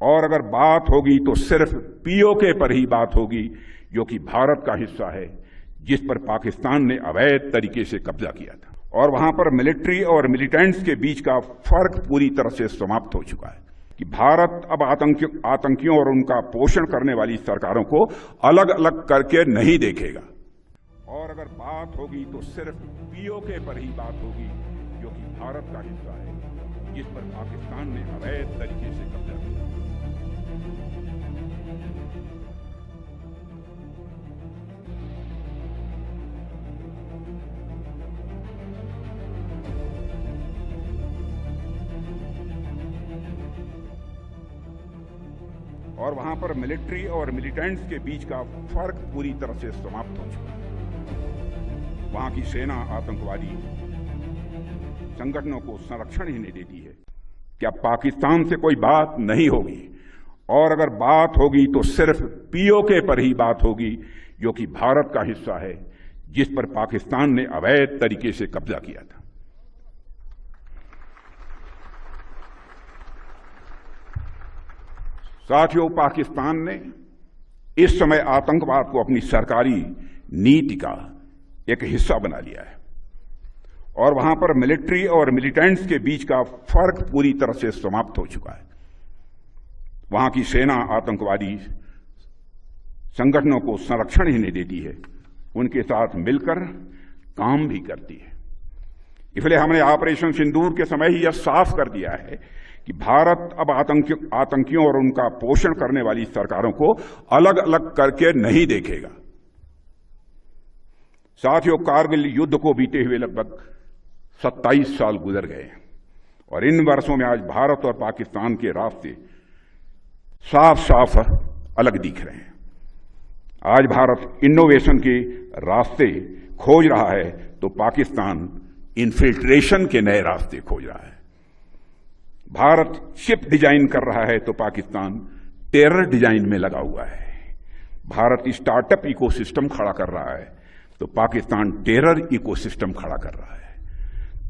और अगर बात होगी तो सिर्फ पीओके पर ही बात होगी, जो कि भारत का हिस्सा है, जिस पर पाकिस्तान ने अवैध तरीके से कब्जा किया था। और वहां पर मिलिट्री और मिलिटेंट्स के बीच का फर्क पूरी तरह से समाप्त हो चुका है कि भारत अब आतंकियों और उनका पोषण करने वाली सरकारों को अलग अलग करके नहीं देखेगा। और अगर बात होगी तो सिर्फ पीओके पर ही बात होगी, जो कि भारत का हिस्सा है, जिस पर पाकिस्तान ने अवैध तरीके से कब्जा किया। और वहां पर मिलिट्री और मिलिटेंट्स के बीच का फर्क पूरी तरह से समाप्त हो चुका है। वहां की सेना आतंकवादी संगठनों को संरक्षण ही नहीं देती है। क्या पाकिस्तान से कोई बात नहीं होगी? और अगर बात होगी तो सिर्फ पीओके पर ही बात होगी, जो कि भारत का हिस्सा है, जिस पर पाकिस्तान ने अवैध तरीके से कब्जा किया था। साथियों, पाकिस्तान ने इस समय आतंकवाद को अपनी सरकारी नीति का एक हिस्सा बना लिया है और वहां पर मिलिट्री और मिलिटेंट्स के बीच का फर्क पूरी तरह से समाप्त हो चुका है। वहां की सेना आतंकवादी संगठनों को संरक्षण ही नहीं देती है, उनके साथ मिलकर काम भी करती है। इसलिए हमने ऑपरेशन सिंदूर के समय ही यह साफ कर दिया है कि भारत अब आतंकियों और उनका पोषण करने वाली सरकारों को अलग अलग करके नहीं देखेगा। साथियों, कारगिल युद्ध को बीते हुए लगभग 27 साल गुजर गए और इन वर्षों में आज भारत और पाकिस्तान के रास्ते साफ साफ अलग दिख रहे हैं। आज भारत इनोवेशन के रास्ते खोज रहा है तो पाकिस्तान इन्फिल्ट्रेशन के नए रास्ते खोज रहा है। भारत शिप डिजाइन कर रहा है तो पाकिस्तान टेरर डिजाइन में लगा हुआ है। भारत स्टार्टअप इकोसिस्टम खड़ा कर रहा है तो पाकिस्तान टेरर इकोसिस्टम खड़ा कर रहा है।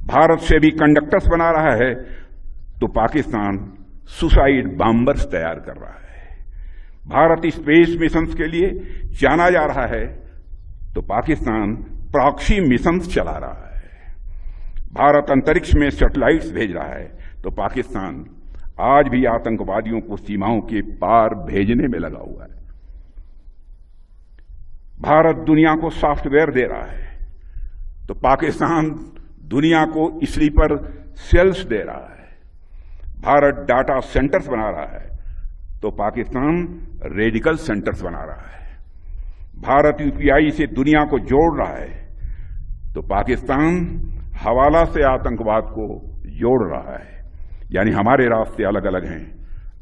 भारत से भी कंडक्टर्स बना रहा है तो पाकिस्तान सुसाइड बॉम्बर्स तैयार कर रहा है। भारत स्पेस मिशंस के लिए जाना जा रहा है तो पाकिस्तान प्रॉक्सी मिशंस चला रहा है। भारत अंतरिक्ष में सैटेलाइट्स भेज रहा है तो पाकिस्तान आज भी आतंकवादियों को सीमाओं के पार भेजने में लगा हुआ है। भारत दुनिया को सॉफ्टवेयर दे रहा है तो पाकिस्तान दुनिया को स्लीपर सेल्स दे रहा है। भारत डाटा सेंटर्स बना रहा है तो पाकिस्तान रेडिकल सेंटर्स बना रहा है। भारत यूपीआई से दुनिया को जोड़ रहा है तो पाकिस्तान हवाला से आतंकवाद को जोड़ रहा है। यानी हमारे रास्ते अलग अलग हैं।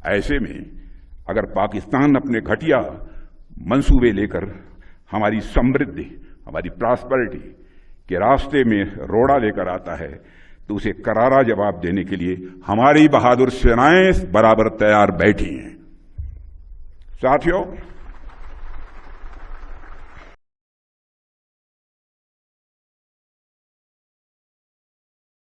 ऐसे में अगर पाकिस्तान अपने घटिया मंसूबे लेकर हमारी समृद्धि, हमारी प्रॉस्पेरिटी के रास्ते में रोड़ा लेकर आता है तो उसे करारा जवाब देने के लिए हमारी बहादुर सेनाएं बराबर तैयार बैठी हैं। साथियों,